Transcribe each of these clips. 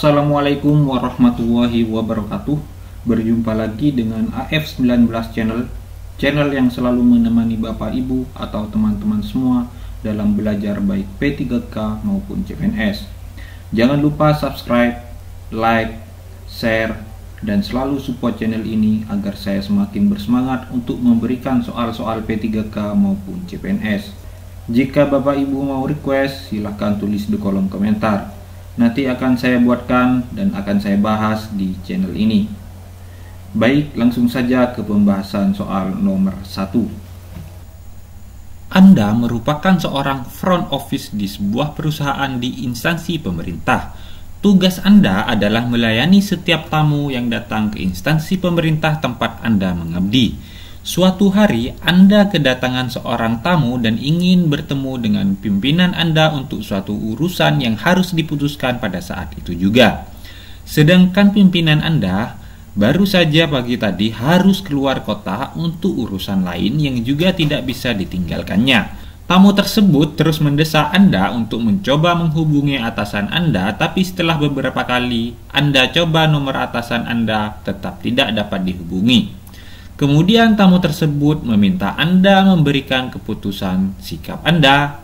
Assalamualaikum warahmatullahi wabarakatuh. Berjumpa lagi dengan AF19 channel yang selalu menemani Bapak Ibu atau teman-teman semua dalam belajar baik P3K maupun CPNS. Jangan lupa subscribe, like, share, dan selalu support channel ini agar saya semakin bersemangat untuk memberikan soal-soal P3K maupun CPNS. Jika Bapak Ibu mau request, silahkan tulis di kolom komentar. Nanti akan saya buatkan dan akan saya bahas di channel ini. Baik, langsung saja ke pembahasan soal nomor 1. Anda merupakan seorang front office di sebuah perusahaan di instansi pemerintah. Tugas Anda adalah melayani setiap tamu yang datang ke instansi pemerintah tempat Anda mengabdi. Suatu hari, Anda kedatangan seorang tamu dan ingin bertemu dengan pimpinan Anda untuk suatu urusan yang harus diputuskan pada saat itu juga. Sedangkan pimpinan Anda baru saja pagi tadi harus keluar kota untuk urusan lain yang juga tidak bisa ditinggalkannya. Tamu tersebut terus mendesak Anda untuk mencoba menghubungi atasan Anda, tapi setelah beberapa kali Anda coba nomor atasan Anda tetap tidak dapat dihubungi. Kemudian tamu tersebut meminta Anda memberikan keputusan sikap Anda.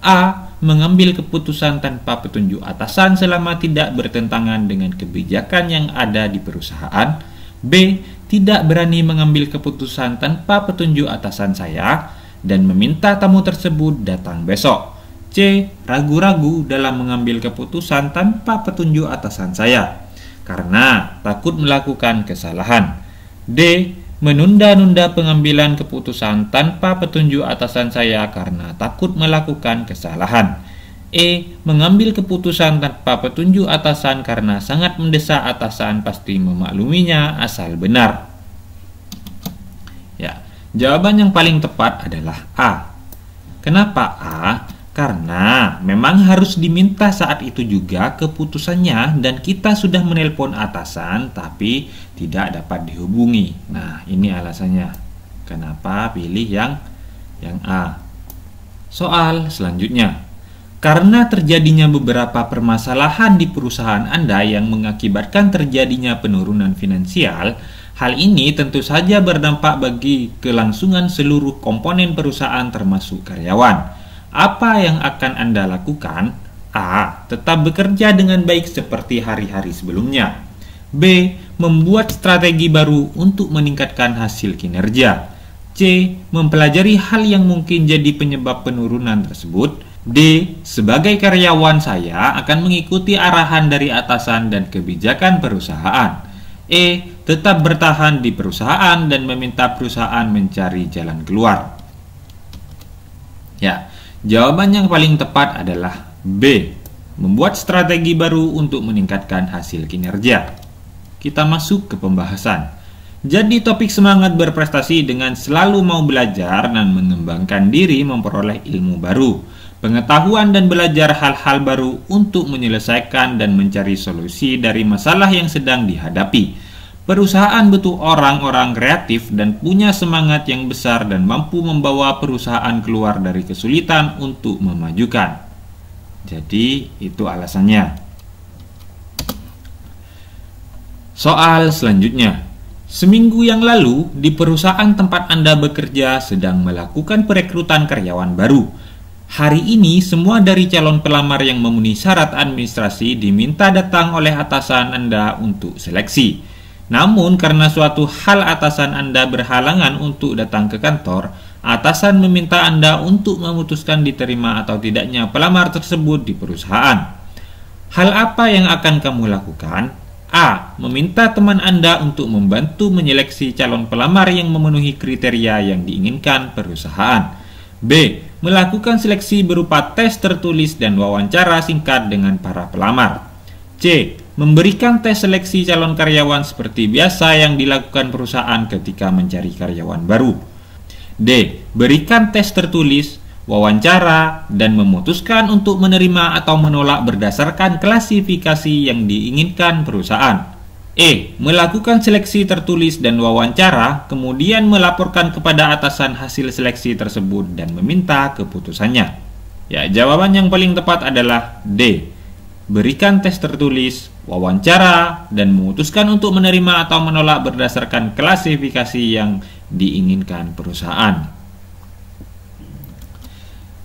A. Mengambil keputusan tanpa petunjuk atasan selama tidak bertentangan dengan kebijakan yang ada di perusahaan. B. Tidak berani mengambil keputusan tanpa petunjuk atasan saya dan meminta tamu tersebut datang besok. C. Ragu-ragu dalam mengambil keputusan tanpa petunjuk atasan saya karena takut melakukan kesalahan. D. Menunda-nunda pengambilan keputusan tanpa petunjuk atasan saya karena takut melakukan kesalahan. E. Mengambil keputusan tanpa petunjuk atasan karena sangat mendesak atasan pasti memakluminya asal benar. Ya, jawaban yang paling tepat adalah A. Kenapa A? Karena memang harus diminta saat itu juga keputusannya dan kita sudah menelpon atasan tapi tidak dapat dihubungi. Nah, ini alasannya. Kenapa pilih yang A? Soal selanjutnya. Karena terjadinya beberapa permasalahan di perusahaan Anda yang mengakibatkan terjadinya penurunan finansial, hal ini tentu saja berdampak bagi kelangsungan seluruh komponen perusahaan termasuk karyawan. Apa yang akan Anda lakukan? A. Tetap bekerja dengan baik seperti hari-hari sebelumnya. B. Membuat strategi baru untuk meningkatkan hasil kinerja. C. Mempelajari hal yang mungkin jadi penyebab penurunan tersebut. D. Sebagai karyawan saya akan mengikuti arahan dari atasan dan kebijakan perusahaan. E. Tetap bertahan di perusahaan dan meminta perusahaan mencari jalan keluar. Ya, jawaban yang paling tepat adalah B. Membuat strategi baru untuk meningkatkan hasil kinerja. Kita masuk ke pembahasan. Jadi topik semangat berprestasi dengan selalu mau belajar dan mengembangkan diri memperoleh ilmu baru, pengetahuan dan belajar hal-hal baru untuk menyelesaikan dan mencari solusi dari masalah yang sedang dihadapi. Perusahaan butuh orang-orang kreatif dan punya semangat yang besar dan mampu membawa perusahaan keluar dari kesulitan untuk memajukan. Jadi itu alasannya. Soal selanjutnya. Seminggu yang lalu, di perusahaan tempat Anda bekerja sedang melakukan perekrutan karyawan baru. Hari ini, semua dari calon pelamar yang memenuhi syarat administrasi diminta datang oleh atasan Anda untuk seleksi. Namun, karena suatu hal atasan Anda berhalangan untuk datang ke kantor, atasan meminta Anda untuk memutuskan diterima atau tidaknya pelamar tersebut di perusahaan. Hal apa yang akan kamu lakukan? A. Meminta teman Anda untuk membantu menyeleksi calon pelamar yang memenuhi kriteria yang diinginkan perusahaan. B. Melakukan seleksi berupa tes tertulis dan wawancara singkat dengan para pelamar. C. Memberikan tes seleksi calon karyawan seperti biasa yang dilakukan perusahaan ketika mencari karyawan baru. D. Berikan tes tertulis, wawancara, dan memutuskan untuk menerima atau menolak berdasarkan klasifikasi yang diinginkan perusahaan. E. Melakukan seleksi tertulis dan wawancara, kemudian melaporkan kepada atasan hasil seleksi tersebut dan meminta keputusannya. Ya, jawaban yang paling tepat adalah D. berikan tes tertulis, wawancara, dan memutuskan untuk menerima atau menolak berdasarkan klasifikasi yang diinginkan perusahaan.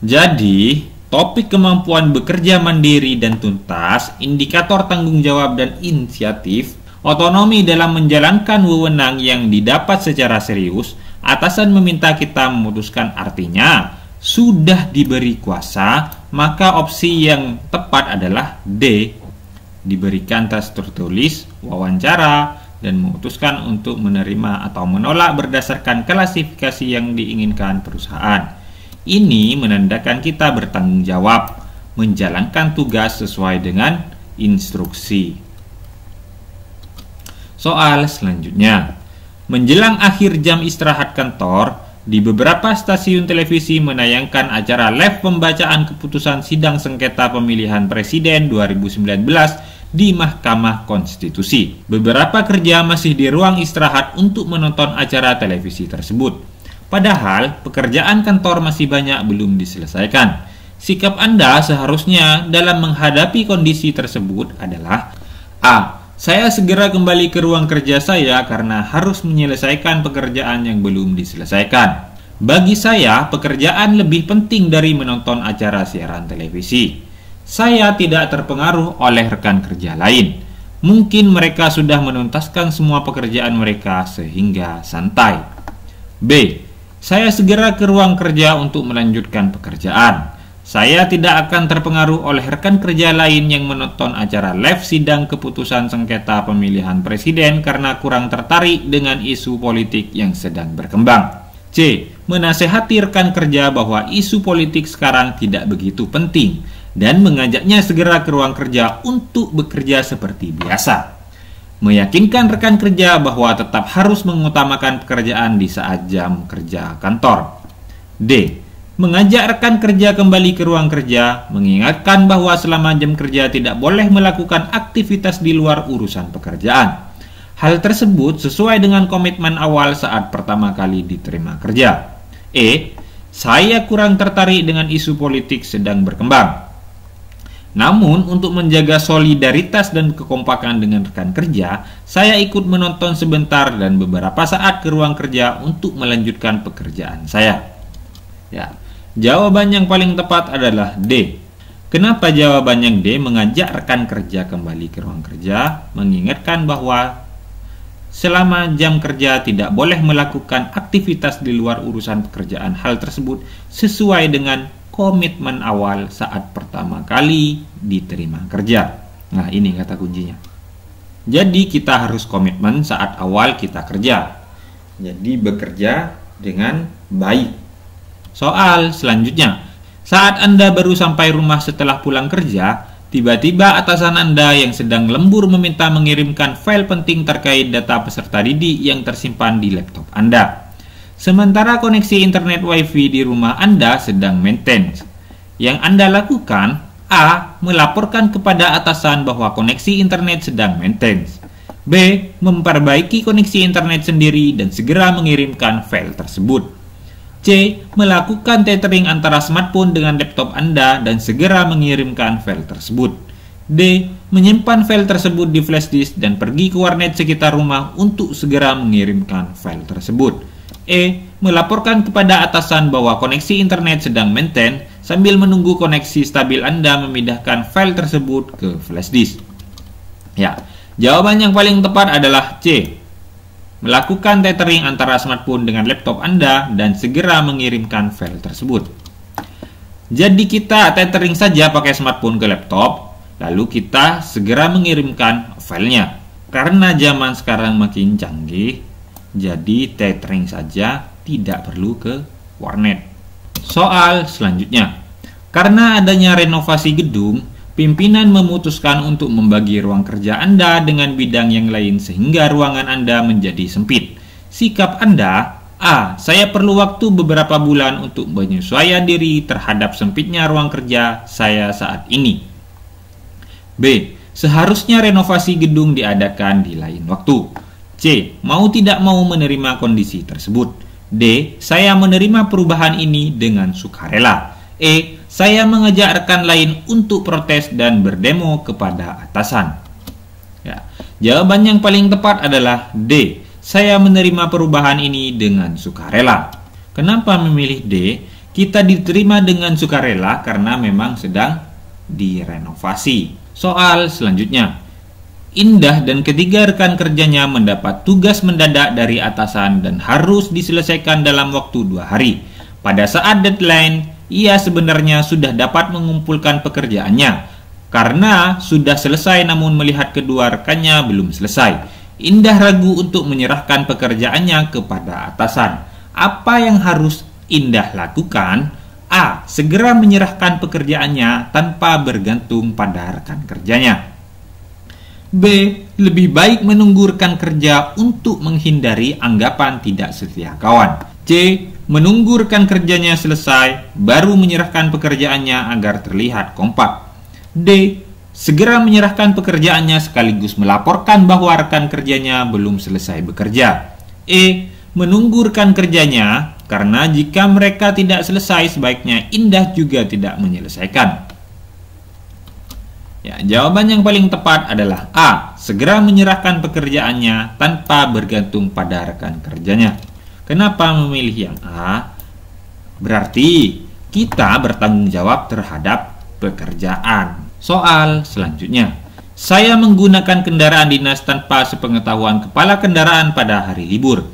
Jadi, topik kemampuan bekerja mandiri dan tuntas, indikator tanggung jawab dan inisiatif, otonomi dalam menjalankan wewenang yang didapat secara serius, atasan meminta kita memutuskan, artinya sudah diberi kuasa, maka opsi yang tepat adalah D, diberikan tes tertulis, wawancara, dan memutuskan untuk menerima atau menolak berdasarkan klasifikasi yang diinginkan perusahaan. Ini menandakan kita bertanggung jawab, menjalankan tugas sesuai dengan instruksi. Soal selanjutnya. Menjelang akhir jam istirahat kantor, di beberapa stasiun televisi menayangkan acara live pembacaan keputusan sidang sengketa pemilihan presiden 2019 di Mahkamah Konstitusi. Beberapa kerja masih di ruang istirahat untuk menonton acara televisi tersebut. Padahal, pekerjaan kantor masih banyak belum diselesaikan. Sikap Anda seharusnya dalam menghadapi kondisi tersebut adalah A. Saya segera kembali ke ruang kerja saya karena harus menyelesaikan pekerjaan yang belum diselesaikan. Bagi saya, pekerjaan lebih penting dari menonton acara siaran televisi. Saya tidak terpengaruh oleh rekan kerja lain. Mungkin mereka sudah menuntaskan semua pekerjaan mereka sehingga santai. B. Saya segera ke ruang kerja untuk melanjutkan pekerjaan. Saya tidak akan terpengaruh oleh rekan kerja lain yang menonton acara live sidang keputusan sengketa pemilihan presiden karena kurang tertarik dengan isu politik yang sedang berkembang. C. Menasehati rekan kerja bahwa isu politik sekarang tidak begitu penting dan mengajaknya segera ke ruang kerja untuk bekerja seperti biasa. Meyakinkan rekan kerja bahwa tetap harus mengutamakan pekerjaan di saat jam kerja kantor. D. Mengajak rekan kerja kembali ke ruang kerja, mengingatkan bahwa selama jam kerja tidak boleh melakukan aktivitas di luar urusan pekerjaan. Hal tersebut sesuai dengan komitmen awal saat pertama kali diterima kerja. E. Saya kurang tertarik dengan isu politik sedang berkembang. Namun, untuk menjaga solidaritas dan kekompakan dengan rekan kerja, saya ikut menonton sebentar dan beberapa saat ke ruang kerja untuk melanjutkan pekerjaan saya. Ya, jawaban yang paling tepat adalah D. Kenapa jawaban yang D? Mengajak rekan kerja kembali ke ruang kerja, mengingatkan bahwa selama jam kerja tidak boleh melakukan aktivitas di luar urusan pekerjaan. Hal tersebut sesuai dengan komitmen awal saat pertama kali diterima kerja. Nah, ini kata kuncinya. Jadi kita harus komitmen saat awal kita kerja. Jadi bekerja dengan baik. Soal selanjutnya. Saat Anda baru sampai rumah setelah pulang kerja, tiba-tiba atasan Anda yang sedang lembur meminta mengirimkan file penting terkait data peserta didik yang tersimpan di laptop Anda. Sementara koneksi internet WiFi di rumah Anda sedang maintenance. Yang Anda lakukan, A. Melaporkan kepada atasan bahwa koneksi internet sedang maintenance. B. Memperbaiki koneksi internet sendiri dan segera mengirimkan file tersebut. C. Melakukan tethering antara smartphone dengan laptop Anda dan segera mengirimkan file tersebut. D. Menyimpan file tersebut di flash disk dan pergi ke warnet sekitar rumah untuk segera mengirimkan file tersebut. E. Melaporkan kepada atasan bahwa koneksi internet sedang maintain sambil menunggu koneksi stabil Anda memindahkan file tersebut ke flash disk. Ya, jawaban yang paling tepat adalah C. Melakukan tethering antara smartphone dengan laptop Anda dan segera mengirimkan file tersebut. Jadi kita tethering saja pakai smartphone ke laptop, lalu kita segera mengirimkan filenya. Karena zaman sekarang makin canggih, jadi tethering saja, tidak perlu ke warnet. Soal selanjutnya. Karena adanya renovasi gedung, pimpinan memutuskan untuk membagi ruang kerja Anda dengan bidang yang lain sehingga ruangan Anda menjadi sempit. Sikap Anda, A. Saya perlu waktu beberapa bulan untuk penyesuaian diri terhadap sempitnya ruang kerja saya saat ini. B. Seharusnya renovasi gedung diadakan di lain waktu. C. Mau tidak mau menerima kondisi tersebut. D. Saya menerima perubahan ini dengan sukarela. E. saya mengajak rekan lain untuk protes dan berdemo kepada atasan. Ya, jawaban yang paling tepat adalah D. Saya menerima perubahan ini dengan sukarela. Kenapa memilih D? Kita diterima dengan sukarela karena memang sedang direnovasi. Soal selanjutnya. Indah dan ketiga rekan kerjanya mendapat tugas mendadak dari atasan dan harus diselesaikan dalam waktu 2 hari. Pada saat deadline, ia sebenarnya sudah dapat mengumpulkan pekerjaannya karena sudah selesai, namun melihat kedua rekannya belum selesai. Indah ragu untuk menyerahkan pekerjaannya kepada atasan. Apa yang harus Indah lakukan? A. Segera menyerahkan pekerjaannya tanpa bergantung pada rekan kerjanya. B. Lebih baik menunggu rekan kerja untuk menghindari anggapan tidak setia kawan. C. Menunggu rekan kerjanya selesai baru menyerahkan pekerjaannya agar terlihat kompak. D. Segera menyerahkan pekerjaannya sekaligus melaporkan bahwa rekan kerjanya belum selesai bekerja. E. Menunggu rekan kerjanya karena jika mereka tidak selesai sebaiknya Indah juga tidak menyelesaikan. Ya, jawaban yang paling tepat adalah A. Segera menyerahkan pekerjaannya tanpa bergantung pada rekan kerjanya. Kenapa memilih yang A? Berarti kita bertanggung jawab terhadap pekerjaan. Soal selanjutnya. Saya menggunakan kendaraan dinas tanpa sepengetahuan kepala kendaraan pada hari libur.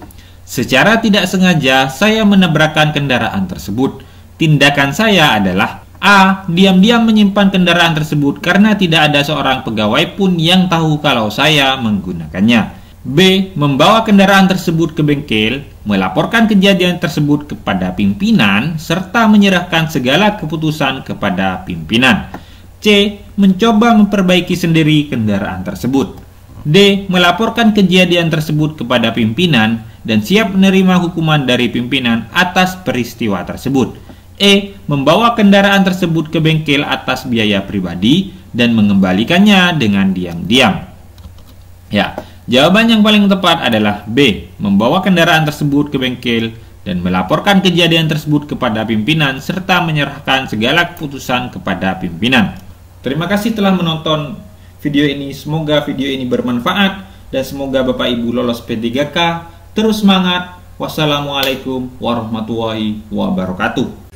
Secara tidak sengaja saya menabrakkan kendaraan tersebut. Tindakan saya adalah A. Diam-diam menyimpan kendaraan tersebut karena tidak ada seorang pegawai pun yang tahu kalau saya menggunakannya. B. Membawa kendaraan tersebut ke bengkel, melaporkan kejadian tersebut kepada pimpinan, serta menyerahkan segala keputusan kepada pimpinan. C. Mencoba memperbaiki sendiri kendaraan tersebut. D. Melaporkan kejadian tersebut kepada pimpinan dan siap menerima hukuman dari pimpinan atas peristiwa tersebut. E. Membawa kendaraan tersebut ke bengkel atas biaya pribadi dan mengembalikannya dengan diam-diam. Ya, jawaban yang paling tepat adalah B. Membawa kendaraan tersebut ke bengkel dan melaporkan kejadian tersebut kepada pimpinan serta menyerahkan segala keputusan kepada pimpinan. Terima kasih telah menonton video ini. Semoga video ini bermanfaat dan semoga Bapak Ibu lolos P3K. Terus semangat. Wassalamualaikum warahmatullahi wabarakatuh.